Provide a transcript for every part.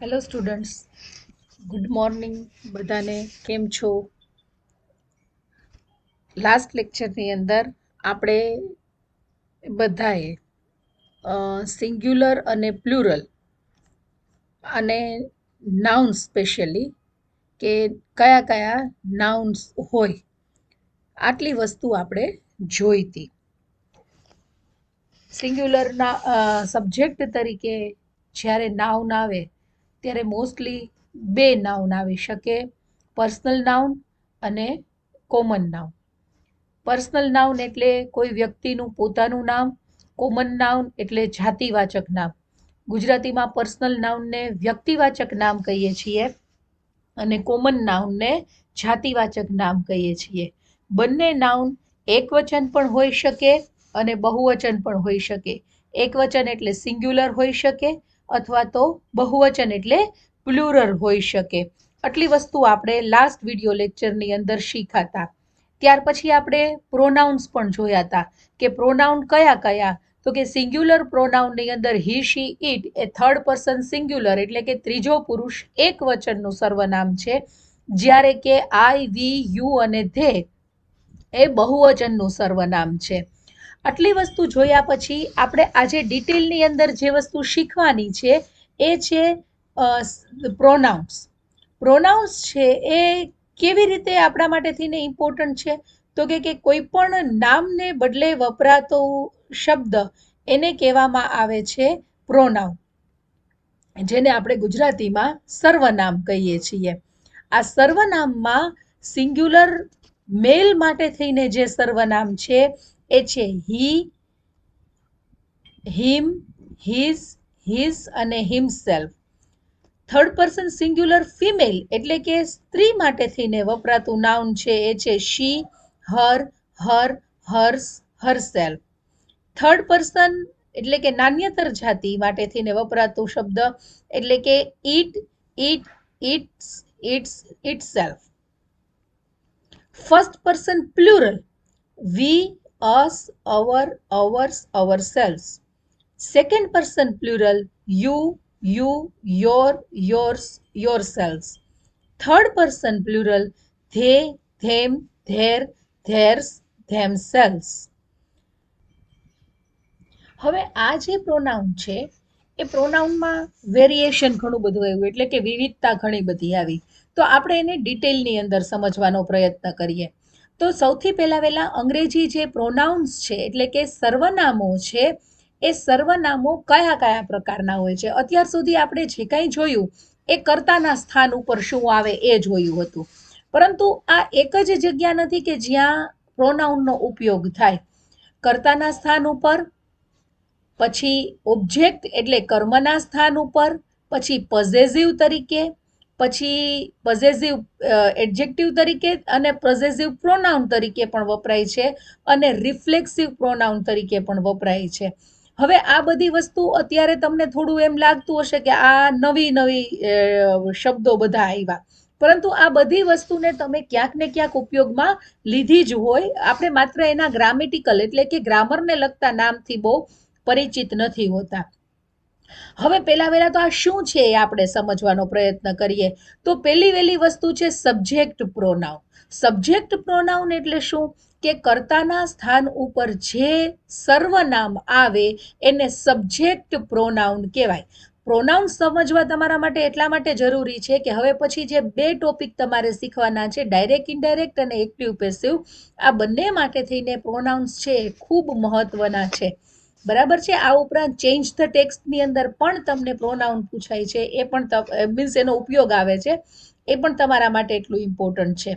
Hello students, good morning બધાને. કેમ છો? લાસ્ટ લેક્ચરની અંદર આપણે બધાએ સિંગ્યુલર અને પ્લુરલ અને નાઉન્સ સ્પેશિયલી કે કયા કયા નાઉન્સ હોય આટલી વસ્તુ આપણે જોઈ હતી. સિંગ્યુલરના સબ્જેક્ટ તરીકે જ્યારે નાઉન આવે ત્યારે મોસ્ટલી બે નાઉન આવી શકે, પર્સનલ નાઉન અને કોમન નાઉન. પર્સનલ નાઉન એટલે કોઈ વ્યક્તિનું પોતાનું નામ, કોમન નાઉન એટલે જાતિવાચક નામ. ગુજરાતીમાં પર્સનલ નાઉનને વ્યક્તિવાચક નામ કહીએ છીએ અને કોમન નાઉનને જાતિવાચક નામ કહીએ છીએ. બંને નાઉન એકવચન પણ હોઈ શકે અને બહુવચન પણ હોઈ શકે. એકવચન એટલે સિંગ્યુલર હોઈ શકે અથવા તો બહુવચન એટલે પ્લુરલ હોઈ શકે. આટલી વસ્તુ આપણે લાસ્ટ વિડીયો લેક્ચરની અંદર શીખ્યા. ત્યાર પછી આપણે પ્રોનાઉન્સ પણ જોયા હતા કે પ્રોનાઉન કયા કયા, તો કે સિંગ્યુલર પ્રોનાઉનની અંદર હી, શી, ઇટ એ થર્ડ પર્સન સિંગ્યુલર એટલે કે ત્રીજો પુરુષ એક વચનનું સર્વનામ છે, જ્યારે કે આઈ, વી, યુ અને ધે એ બહુવચનનું સર્વનામ છે. આટલી વસ્તુ જોયા પછી આપણે આજે ડિટેલની અંદર જે વસ્તુ શીખવાની છે એ છે પ્રોનાઉન્સ. પ્રોનાઉન્સ છે એ કેવી રીતે આપણા માટે થઈને ઇમ્પોર્ટન્ટ છે, તો કે કોઈ પણ નામને બદલે વપરાતો શબ્દ એને કહેવામાં આવે છે પ્રોનાઉન, જેને આપણે ગુજરાતીમાં સર્વનામ કહીએ છીએ. આ સર્વનામમાં સિંગ્યુલર મેલ માટે થઈને જે સર્વનામ છે એ છે હી, હિમ, હિઝ, હિઝ અને himself. Third person singular female એટલે કે સ્ત્રી માટે થઈને વપરાતું નાઉન છે એ છે શી, હર, હર, હર્સ, હરસેલ્ફ. થર્ડ પર્સન એટલે કે નાન્યતર જાતિ માટે થઈને વપરાતો શબ્દ એટલે કે it, it, its, its, itself. First person plural we, us, our, ours, ourselves. Second person plural you, you, your, yours, yourselves. Third person plural they, them, their, theirs, themselves. હવે આ જે પ્રોનાઉન છે એ પ્રોનાઉનમાં વેરિએશન ઘણું બધું આવ્યું, એટલે કે વિવિધતા ઘણી બધી આવી. તો આપણે એને ડિટેલની અંદર સમજવાનો પ્રયત્ન કરીએ. તો સૌથી પહેલા અંગ્રેજી જે પ્રોનાઉન્સ છે એટલે કે સર્વનામો છે એ સર્વનામો કયા કયા પ્રકારના હોય છે. અત્યાર સુધી આપણે જે કંઈ જોયું એ કર્તાના સ્થાન ઉપર શું આવે એ જોયું હતું, પરંતુ આ એક જ જગ્યા નથી કે જ્યાં પ્રોનાઉનનો ઉપયોગ થાય. કર્તાના સ્થાન ઉપર, પછી ઓબ્જેક્ટ એટલે કર્મના સ્થાન ઉપર, પછી પોઝેસિવ તરીકે, પછી પોઝેસિવ એડજેક્ટિવ તરીકે અને પોઝેસિવ પ્રોનાઉન તરીકે પણ વપરાય છે અને રિફ્લેક્સિવ પ્રોનાઉન તરીકે પણ વપરાય છે. હવે આ બધી વસ્તુ અત્યારે તમને થોડું એમ લાગતું હશે કે આ નવી નવી શબ્દો બધા આવ્યા, પરંતુ આ બધી વસ્તુને તમે ક્યાંક ને ક્યાંક ઉપયોગમાં લીધી જ હોય. આપણે માત્ર એના ગ્રામેટિકલ એટલે કે ગ્રામરને લગતા નામથી બહુ પરિચિત નથી હોતા. હવે પહેલા તો આ શું છે એ આપણે સમજવાનો પ્રયત્ન કરીએ. તો પહેલી વહેલી વસ્તુ છે સબ્જેક્ટ પ્રોનાઉન. સબ્જેક્ટ પ્રોનાઉન એટલે શું કે કર્તાના સ્થાન ઉપર જે સર્વનામ આવે એને સબ્જેક્ટ પ્રોનાઉન કહેવાય. પ્રોનાઉન સમજવા તમારા માટે એટલા માટે જરૂરી છે કે હવે પછી જે બે ટોપિક તમારે શીખવાના છે, ડાયરેક્ટ, ઇનડાયરેક્ટ અને એક્ટિવ પેસિવ, આ બંને માટે થઈને પ્રોનાઉન્સ છે એ ખૂબ મહત્વના છે. બરાબર છે. આ ઉપરાંત ચેન્જ ધ ટેક્સ્ટની અંદર પણ તમને પ્રોનાઉન પૂછાય છે, એ પણ મીન્સ એનો ઉપયોગ આવે છે, એ પણ તમારા માટે એટલું ઇમ્પોર્ટન્ટ છે.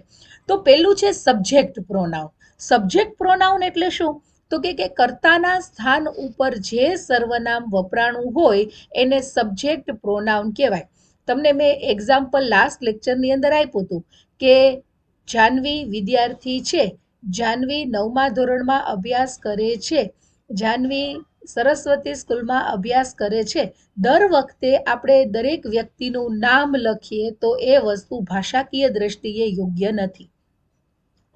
તો પહેલું છે સબ્જેક્ટ પ્રોનાઉન. સબ્જેક્ટ પ્રોનાઉન એટલે શું, તો કે કર્તાના સ્થાન ઉપર જે સર્વનામ વપરાણું હોય એને સબ્જેક્ટ પ્રોનાઉન કહેવાય. તમને મેં એક્ઝામ્પલ લાસ્ટ લેક્ચરની અંદર આપ્યું હતું કે જાનવી વિદ્યાર્થી છે, જાનવી 9મા ધોરણમાં અભ્યાસ કરે છે, જાનવી સરસ્વતી સ્કૂલમાં અભ્યાસ કરે છે. દર વખતે આપણે દરેક વ્યક્તિનું નામ લખીએ તો એ વસ્તુ ભાષાકીય દ્રષ્ટિએ યોગ્ય નથી.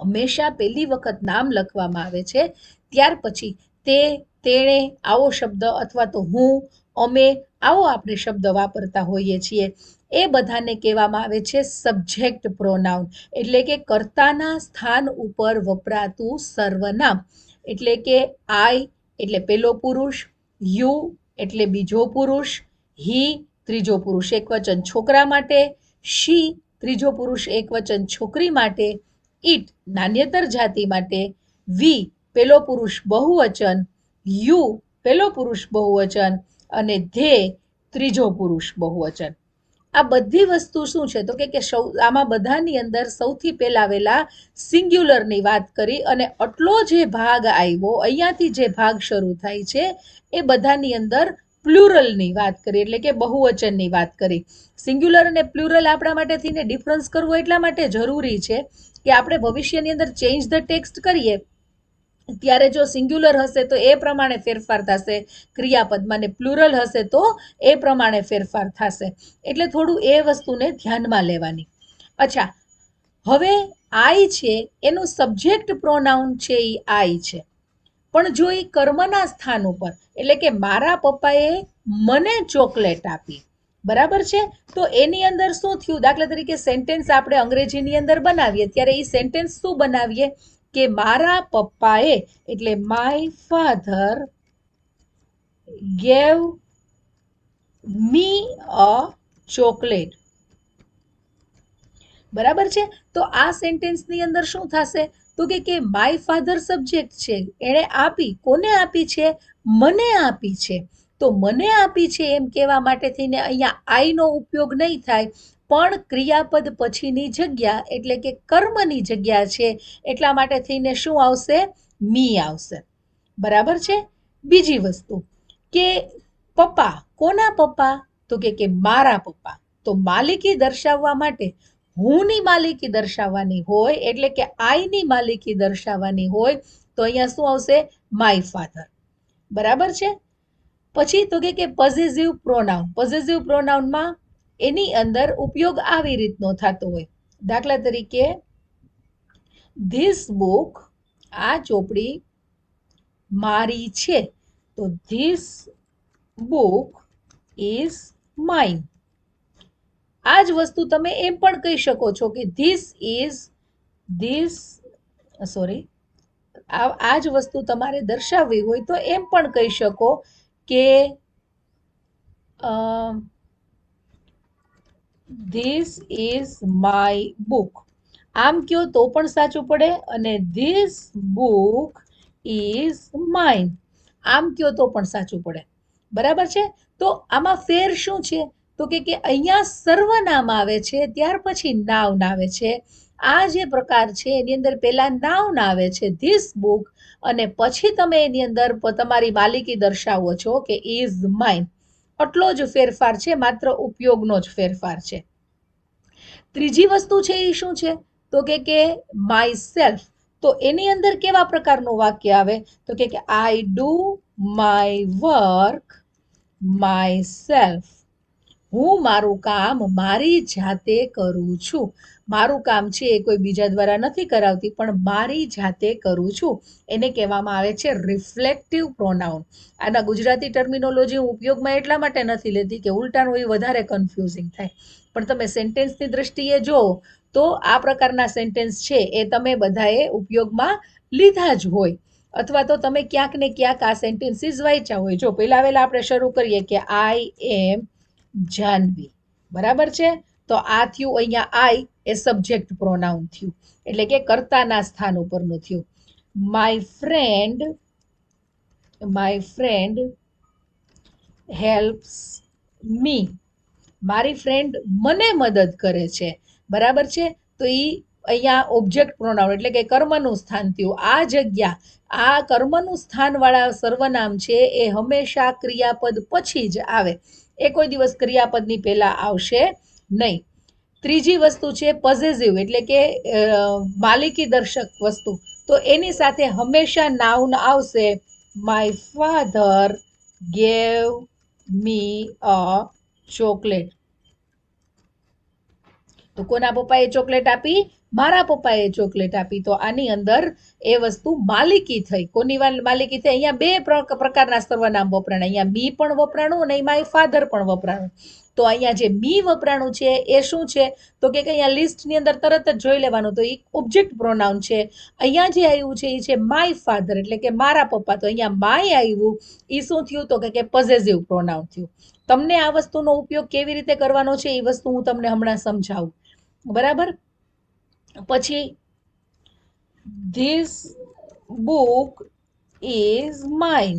હંમેશા પહેલી વખત નામ લખવામાં આવે છે, ત્યાર પછી તે, તેણે આવો શબ્દ અથવા તો હું, અમે, આવો આપણે શબ્દ વાપરતા હોઈએ છીએ, એ બધાને કહેવામાં આવે છે સબ્જેક્ટ પ્રોનાઉન, એટલે કે કર્તાના સ્થાન ઉપર વપરાતું સર્વનામ. એટલે કે આઈ એટલે પેલો પુરુષ, યુ એટલે બીજો પુરુષ, હી ત્રીજો પુરુષ એકવચન છોકરા માટે, શી ત્રીજો પુરુષ એકવચન છોકરી માટે, ઇટ નાન્યતર જાતિ માટે, વી પેલો પુરુષ બહુવચન, યુ પેલો પુરુષ બહુવચન અને ધે ત્રીજો પુરુષ બહુવચન. આ બધી વસ્તુ શું છે તો કે આમાં બધાની અંદર સૌથી પહેલા વેલા સિંગ્યુલરની વાત કરી અને આટલો જે ભાગ આવ્યો, અહીંયાથી જે ભાગ શરૂ થાય છે એ બધાની અંદર પ્લુરલની વાત કરી, એટલે કે બહુવચનની વાત કરી. સિંગ્યુલર અને પ્લુરલ આપણા માટે થઈને ડિફરન્સ કરવો એટલા માટે જરૂરી છે કે આપણે ભવિષ્યની અંદર ચેન્જ ધ ટેક્સ્ટ કરીએ ત્યારે જો સિંગ્યુલર હશે તો એ પ્રમાણે ફેરફાર થશે ક્રિયાપદમાં, ને પ્લુરલ હશે તો એ પ્રમાણે ફેરફાર થશે. એટલે થોડું એ વસ્તુને ધ્યાનમાં લેવાની. અચ્છા, હવે આઈ છે એનું સબ્જેક્ટ પ્રોનાઉન છે એ આઈ છે, પણ જો એ કર્મના સ્થાન ઉપર, એટલે કે મારા પપ્પાએ મને ચોકલેટ આપી, બરાબર છે, તો એની અંદર શું થયું? દાખલા તરીકે સેન્ટેન્સ આપણે અંગ્રેજીની અંદર બનાવીએ ત્યારે એ સેન્ટેન્સ શું બનાવીએ કે મારા પપ્પાએ, એટલે my father gave me a chocolate, બરાબર છે. તો આ સેન્ટેન્સની અંદર શું થશે તો કે માય ફાધર સબ્જેક્ટ છે, એણે આપી, કોને આપી છે? મને આપી છે. તો મને આપી છે એમ કહેવા માટે થઈને અહીંયા આઈનો ઉપયોગ નહીં થાય, પણ ક્રિયાપદ પછીની જગ્યા એટલે કે કર્મની જગ્યા છે એટલા માટે થઈને શું આવશે? મી આવશે, બરાબર છે. બીજી વસ્તુ કે પપ્પા, કોના પપ્પા? તો કે મારા પપ્પા. તો માલિકી દર્શાવવા માટે હુંની માલિકી દર્શાવવાની હોય, એટલે કે આઈની માલિકી દર્શાવવાની હોય તો અહીંયા શું આવશે? માય ફાધર, બરાબર છે. પછી તો કે પોઝેસિવ પ્રોનાઉન. પોઝેસિવ પ્રોનાઉનમાં એની અંદર ઉપયોગ આવી રીતનો થતો હોય, દાખલા તરીકે ધીસ બુક, આ ચોપડી મારી છે, તો ધીસ બુક ઇઝ માઇન. આ જ વસ્તુ તમે એમ પણ કહી શકો છો કે આ જ વસ્તુ તમારે દર્શાવવી હોય તો એમ પણ કહી શકો કે ધીસ ઇઝ માય બુક. આમ કયો તો પણ સાચું પડે, અને ધીસ બુક ઇઝ માઇન આમ કયો તો પણ સાચું પડે, બરાબર છે. તો આમાં ફેર શું છે તો કે અહીંયા સર્વનામ આવે છે, ત્યાર પછી નાઉન આવે છે. આ જે પ્રકાર છે એની અંદર પહેલા નાઉન આવે છે ધીસ બુક, અને પછી તમે એની અંદર તમારી માલિકી દર્શાવો છો કે ઇઝ માઇન. આટલો જ ફેરફાર છે, માત્ર ઉપયોગનો જ ફેરફાર છે. ત્રીજી વસ્તુ છે એ શું છે તો કે માય સેલ્ફ. તો એની અંદર કેવા પ્રકારનું વાક્ય આવે તો કે I do my work my self. હું મારું કામ મારી જાતે કરું છું. મારું કામ છે એ કોઈ બીજા દ્વારા નથી કરાવતી, પણ મારી જાતે કરું છું. એને કહેવામાં આવે છે રિફ્લેક્ટિવ પ્રોનાઉન. આના ગુજરાતી ટર્મિનોલોજી હું ઉપયોગમાં એટલા માટે નથી લેતી કે ઉલટાનું એ વધારે કન્ફ્યુઝિંગ થાય, પણ તમે સેન્ટેન્સની દ્રષ્ટિએ જો તો આ પ્રકારના સેન્ટેન્સ છે એ તમે બધાએ ઉપયોગમાં લીધા જ હોય, અથવા તો તમે ક્યાંક ને ક્યાંક આ સેન્ટેન્સીસ વાંચ્યા હોય. જો પહેલા વહેલા આપણે શરૂ કરીએ કે આઈ એમ જાનવી, બરાબર છે. તો આ થયું અહીંયા આઈ એ સબ્જેક્ટ પ્રોનાઉન થયું, એટલે કે કર્તાના સ્થાન ઉપરનું થયું. માય ફ્રેન્ડ હેલ્પ્સ મી. મારી ફ્રેન્ડ મને મદદ કરે છે, બરાબર છે. તો એ અહીંયા ઓબ્જેક્ટ પ્રોનાઉન એટલે કે કર્મનું સ્થાન થયું. આ જગ્યા, આ કર્મનું સ્થાનવાળા સર્વનામ છે એ હંમેશા ક્રિયાપદ પછી જ આવે, એ કોઈ દિવસ ક્રિયાપદની પહેલા આવશે નહીં. ત્રીજી વસ્તુ છે પોઝેસિવ, એટલે કે માલિકી દર્શક વસ્તુ. તો એની સાથે હંમેશા નાઉન આવશે. My father gave me a chocolate. તો કોના પપ્પાએ ચોકલેટ આપી? મારા પપ્પાએ ચોકલેટ આપી. તો આની અંદર એ વસ્તુ માલિકી થઈ. કોની માલિકી થઈ? અહીંયા બે પ્રકારના સર્વનામ વપરાણા. અહીંયા મી પણ વપરાણું અને માય ફાધર પણ વપરાણું. તો અહીંયા જે મી વપરાણું છે એ શું છે? તો કે અહીંયા લિસ્ટની અંદર તરત જ જોઈ લેવાનું. તો એ ઓબ્જેક્ટ પ્રોનાઉન છે. અહીંયા જે આવ્યું છે એ છે માય ફાધર, એટલે કે મારા પપ્પા. તો અહીંયા માય આવ્યું, એ શું થયું? તો કે પોઝેસિવ પ્રોનાઉન થયું. તમને આ વસ્તુનો ઉપયોગ કેવી રીતે કરવાનો છે એ વસ્તુ હું તમને હમણાં સમજાવું. બરાબર? પછી ધીસ બુક ઇઝ માઇન.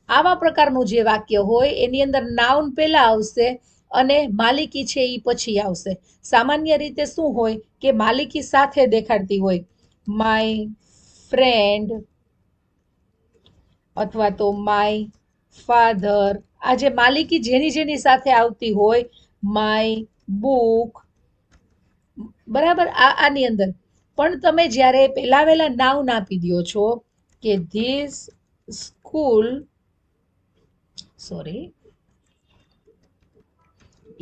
આવા પ્રકારનું જે વાક્ય હોય એની અંદર નાઉન પહેલા આવશે અને માલિકી છે એ પછી આવશે. સામાન્ય રીતે શું હોય કે માલિકી સાથે દેખાડતી હોય, માય ફ્રેન્ડ અથવા તો માય ફાધર. આ જે માલિકી જેની જેની સાથે આવતી હોય, માય બુક, બરાબર, આની અંદર પણ તમે જ્યારે પહેલા વહેલા નાઉન આપી દો છો કે ધીસ સ્કૂલ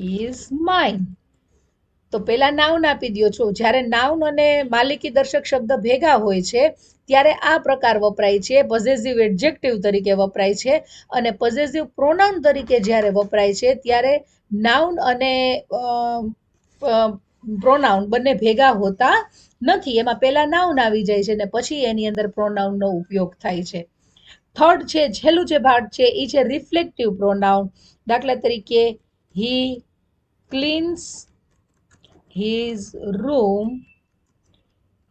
ઇઝ માઇન, તો પેલા નાઉન આપી દો છો. જ્યારે નાઉન અને માલિકી દર્શક શબ્દ ભેગા હોય છે ત્યારે આ પ્રકાર વપરાય છે. પોઝેસિવ એડજેક્ટિવ તરીકે વપરાય છે. અને પોઝેસિવ પ્રોનાઉન તરીકે જ્યારે વપરાય છે ત્યારે નાઉન અને પ્રોનાઉન બંને ભેગા હોતા નથી. એમાં પહેલા નાઉન આવી જાય છે અને પછી એની અંદર પ્રોનાઉનનો ઉપયોગ થાય છે. થર્ડ છે, છેલ્લું જે ભાગ છે એ છે રિફ્લેક્ટિવ પ્રોનાઉન. દાખલા તરીકે હી ક્લીન્સ his room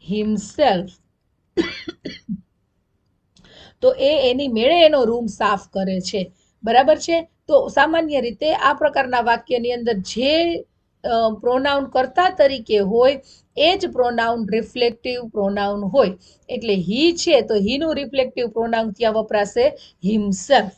himself. તો એની મેળે એનો રૂમ સાફ કરે છે. બરાબર છે? તો સામાન્ય રીતે આ પ્રકારના વાક્યની અંદર જે પ્રોનાઉન કર્તા તરીકે હોય એ જ પ્રોનાઉન રિફ્લેક્ટિવ પ્રોનાઉન હોય. એટલે હી છે તો હીનું રિફ્લેક્ટિવ પ્રોનાઉન ત્યાં વપરાશે હિમસેલ્ફ.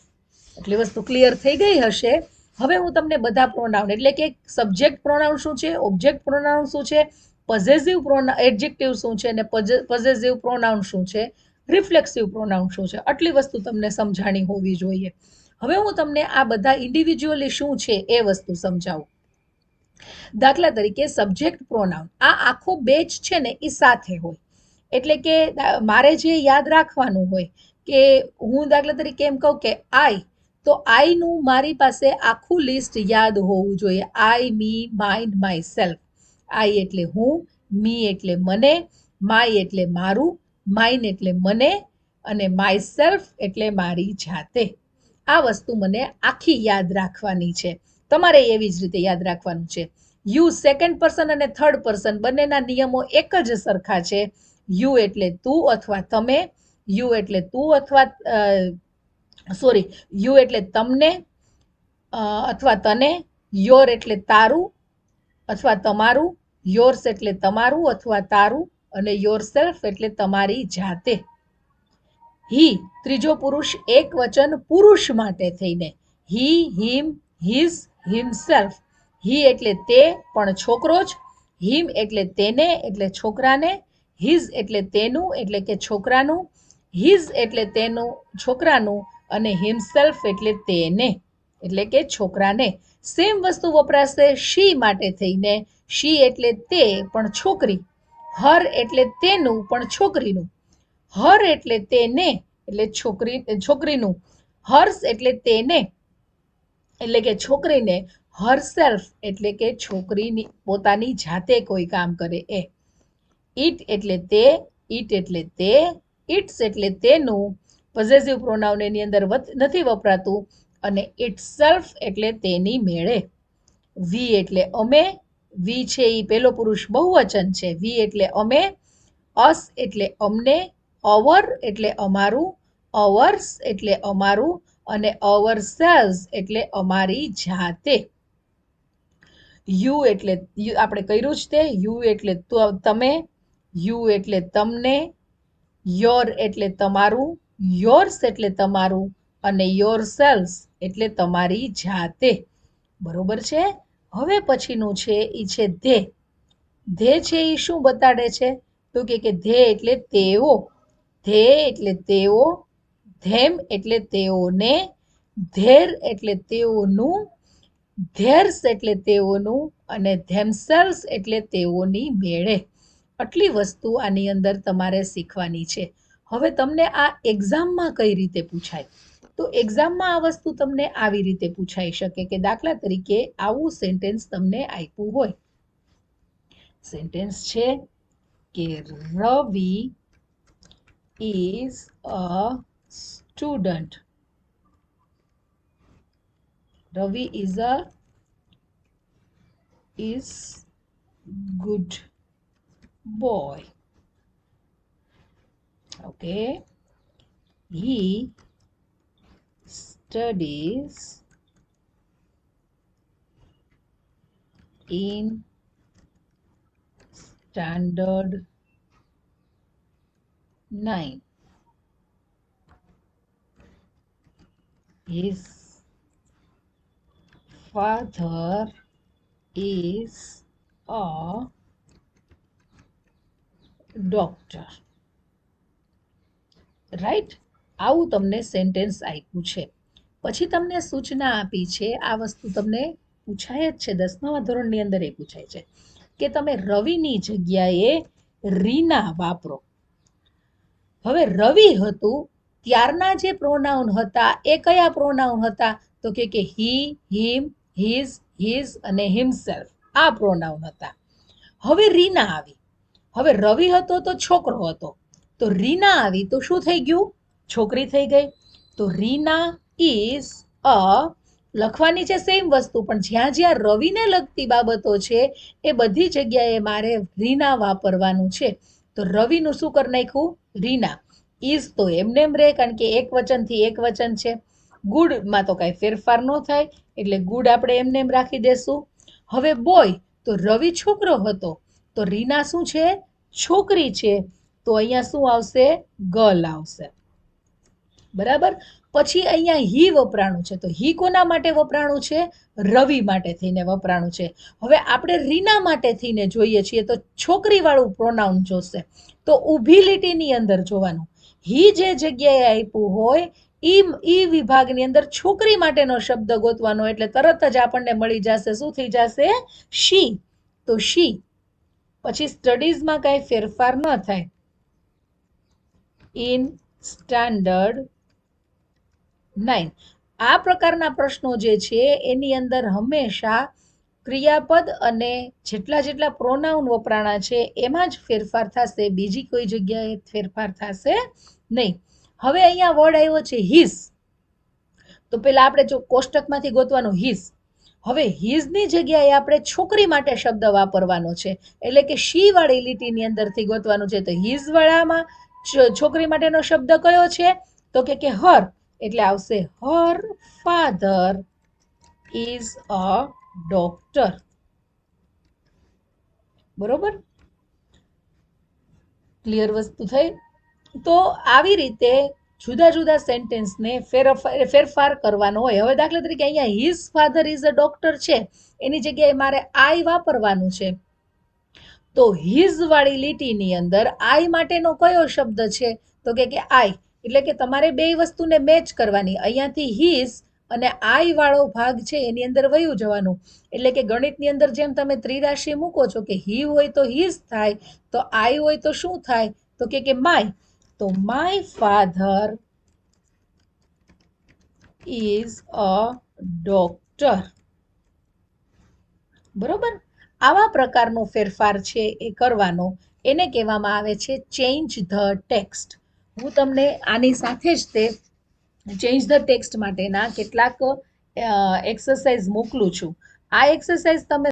એટલે વસ્તુ ક્લિયર થઈ ગઈ હશે. હવે હું તમને બધા પ્રોનાઉન, એટલે કે સબ્જેક્ટ પ્રોનાઉન શું છે, ઓબ્જેક્ટ પ્રોનાઉન શું છે, પોઝેસિવ એડજેક્ટિવ શું છે અને પોઝેસિવ પ્રોનાઉન શું છે, રિફ્લેક્સિવ પ્રોનાઉન શું છે, આટલી વસ્તુ તમને સમજાણી હોવી જોઈએ. હવે હું તમને આ બધા ઇન્ડિવિજ્યુઅલી શું છે એ વસ્તુ સમજાવું. દાખલા તરીકે સબ્જેક્ટ પ્રોનાઉન, આ આખો બેચ છે ને એ સાથે હોય. એટલે કે મારે જે યાદ રાખવાનું હોય કે હું દાખલા તરીકે એમ કહું કે આઈ, તો આઈનું મારી પાસે આખું લિસ્ટ યાદ હોવું જોઈએ. આઈ, મી, માઇન્ડ, માય સેલ્ફ. આઈ એટલે હું, મી એટલે મને, માય એટલે મારું, માઇન એટલે મને અને માય સેલ્ફ એટલે મારી જાતે. આ વસ્તુ મને આખી યાદ રાખવાની છે. તમારે એવી જ રીતે યાદ રાખવાનું છે. યુ સેકન્ડ પર્સન અને થર્ડ પર્સન બંનેના નિયમો એક જ સરખા છે. યુ એટલે તું અથવા તમે, યુ એટલે તું અથવા યુ એટલે તમને અથવા તને, યોર એટલે તારું અથવા તમારું, યોર્સ એટલે તમારું અથવા તારું અને યોર સેલ્ફ એટલે તમારી જાતે. હી ત્રીજો પુરુષ એક વચન પુરુષ માટે થઈને, હી, હિમ, હિઝ, હિમસેલ્ફ. હી એટલે તે પણ છોકરો જ, હિમ એટલે તેને એટલે છોકરાને, હિઝ એટલે તેનું એટલે કે છોકરાનું, હિઝ એટલે તેનું છોકરાનું અને હિમસેલ્ફ એટલે તેને એટલે કે છોકરાને. સેમ વસ્તુ વપરાશે શી માટે થઈને. શી એટલે તે પણ છોકરી, હર એટલે તેનું પણ છોકરીનું, હર એટલે તેને એટલે છોકરીનું, હર્ષ એટલે તેને એટલે કે છોકરીને, હરસેલ્ફ એટલે કે છોકરીની પોતાની જાતે કોઈ કામ કરે એ. ઇટ એટલે તે, ઇટ એટલે તે, ઇટ્સ એટલે તેનું, પોઝેસિવ પ્રોનાઉન એની અંદર નથી વપરાતું અને ઇટસેલ્ફ એટલે તેની મેળે. વી એટલે અમે, વી છે એ પહેલો પુરુષ બહુવચન છે. વી એટલે અમે, અસ એટલે અમને, અવર એટલે અમારું, અવર્સ એટલે અમારું અને અવરસેલ્વ્સ એટલે અમારી જાતે. યુ એટલે આપણે કર્યું જ તે, યુ એટલે તમે, યુ એટલે તમને, યોર એટલે તમારું, યોર્સ એટલે તમારું અને યોર સેલ્વ્સ એટલે તમારી જાતે. બરોબર છે? હવે પછીનું છે એ છે ધે. ધે છે એ શું બતાડે છે? તો કે ધે એટલે તેઓ, ધે એટલે તેઓ, ધેમ એટલે તેઓને, ધેર એટલે તેઓનું, ધેર્સ એટલે તેઓનું અને ધેમસેલ્સ એટલે તેઓની મેળે. આટલી વસ્તુ આની અંદર તમારે શીખવાની છે. હવે તમને આ એક્ઝામમાં કઈ રીતે પૂછાય? તો એક્ઝામમાં આ વસ્તુ તમને આવી રીતે પૂછાઈ શકે કે દાખલા તરીકે આવું સેન્ટેન્સ તમને આપ્યું હોય. સેન્ટેન્સ છે કે રવિ is a student. Ravi is good boy. Okay. He studies in standard 9. His father is a doctor. Right? આવું તમને સેન્ટેન્સ આપ્યું છે. પછી તમને સૂચના આપી છે, આ વસ્તુ તમને પૂછાય જ છે, 10મા ધોરણની અંદર એ પૂછાય છે કે તમે રવિની જગ્યાએ રીના વાપરો. હવે રવિ હતું ત્યારના જે પ્રોનાઉન હતા એ કયા પ્રોનાઉન હતા? તો કે હી, હિમ, હિઝ, હિઝ અને હિમસેલ્ફ, આ પ્રોનાઉન હતા. હવે રીના આવી. હવે રવિ હતો તો છોકરો હતો, તો રીના આવી તો શું થઈ ગયું? છોકરી થઈ ગઈ. તો રીના ઇઝ અ, લખવાની છે સેમ વસ્તુ, પણ જ્યાં જ્યાં રવિને લગતી બાબતો છે એ બધી જગ્યાએ મારે રીના વાપરવાનું છે. તો રવિનું શું કરી નાખ્યું? રીના. ઇઝ તો એમને એમ રહે, કારણ કે એક વચનથી એક વચન છે. ગુડમાં તો કાંઈ ફેરફાર ન થાય, એટલે ગુડ આપણે એમને એમ રાખી દેશું. હવે બોય, તો રવિ છોકરો હતો, તો રીના શું છે? છોકરી છે. તો અહીંયા શું આવશે? ગર્લ આવશે. બરાબર? પછી અહીંયા હી વપરાણું છે, તો હી કોના માટે વપરાણું છે? રવિ માટે થઈને વપરાણું છે. હવે આપણે રીના માટે થઈને જોઈએ છીએ તો છોકરી વાળું પ્રોનાઉન જોશે, તો ઊભી લીટીની અંદર જોવાનું. હી જે જગ્યાએ આપ્યું હોય ઈ વિભાગની અંદર છોકરી માટેનો શબ્દ ગોતવાનો, એટલે તરત જ આપણને મળી જશે. શું થઈ જશે? શી. તો શી. પછી સ્ટડીઝમાં કાંઈ ફેરફાર ન થાય. In standard 9. આ પ્રકારના પ્રશ્નો જે છે એની અંદર હંમેશા ક્રિયાપદ અને જેટલા પ્રોનાઉન વપરાણા છે એમાં જ ફેરફાર થશે, બીજી કોઈ જગ્યાએ ફેરફાર થશે નહીં. હવે અહીંયા વર્ડ આવ્યો છે હિઝ, તો પેલા આપણે જો કોષ્ટકમાંથી ગોતવાનું હિઝ. હવે હિઝની જગ્યાએ આપણે છોકરી માટે શબ્દ વાપરવાનો છે, એટલે કે શી વાળી લીટીની અંદરથી ગોતવાનું છે. તો હિઝ વાળામાં છોકરી માટેનો શબ્દ કયો છે? તો કે હર, એટલે આવશે her father is a doctor. બરોબર? ક્લિયર વસ્તુ થઈ? તો આવી રીતે જુદા જુદા સેન્ટેન્સને ફેરફાર કરવાનો હોય. હવે દાખલા તરીકે અહીંયા his father is a doctor છે, એની જગ્યાએ મારે આઈ વાપરવાનું છે. તો હિઝ વાળી લીટીની અંદર આઈ માટેનો કયો શબ્દ છે? તો કે આઈ, એટલે કે તમારે બે વસ્તુને મેચ કરવાની. અહીંયાથી હિઝ અને આઈ વાળો ભાગ છે એની અંદર વયું જવાનું. એટલે કે ગણિતની અંદર જેમ તમે ત્રિરાશિ મૂકો છો કે હી હોય તો હિઝ થાય, તો આઈ હોય તો શું થાય? તો કે માય. તો my father is a doctor. બરોબર? આવા પ્રકારનો ફેરફાર છે એ કરવાનો, એને કહેવામાં આવે છે ચેન્જ ધ ટેક્સ્ટ. હું તમને આની સાથે જ તે ચેન્જ ધ ટેક્સ્ટ માટેના કેટલાક એક્સરસાઇઝ મોકલું છું. આ એક્સરસાઇઝ તમે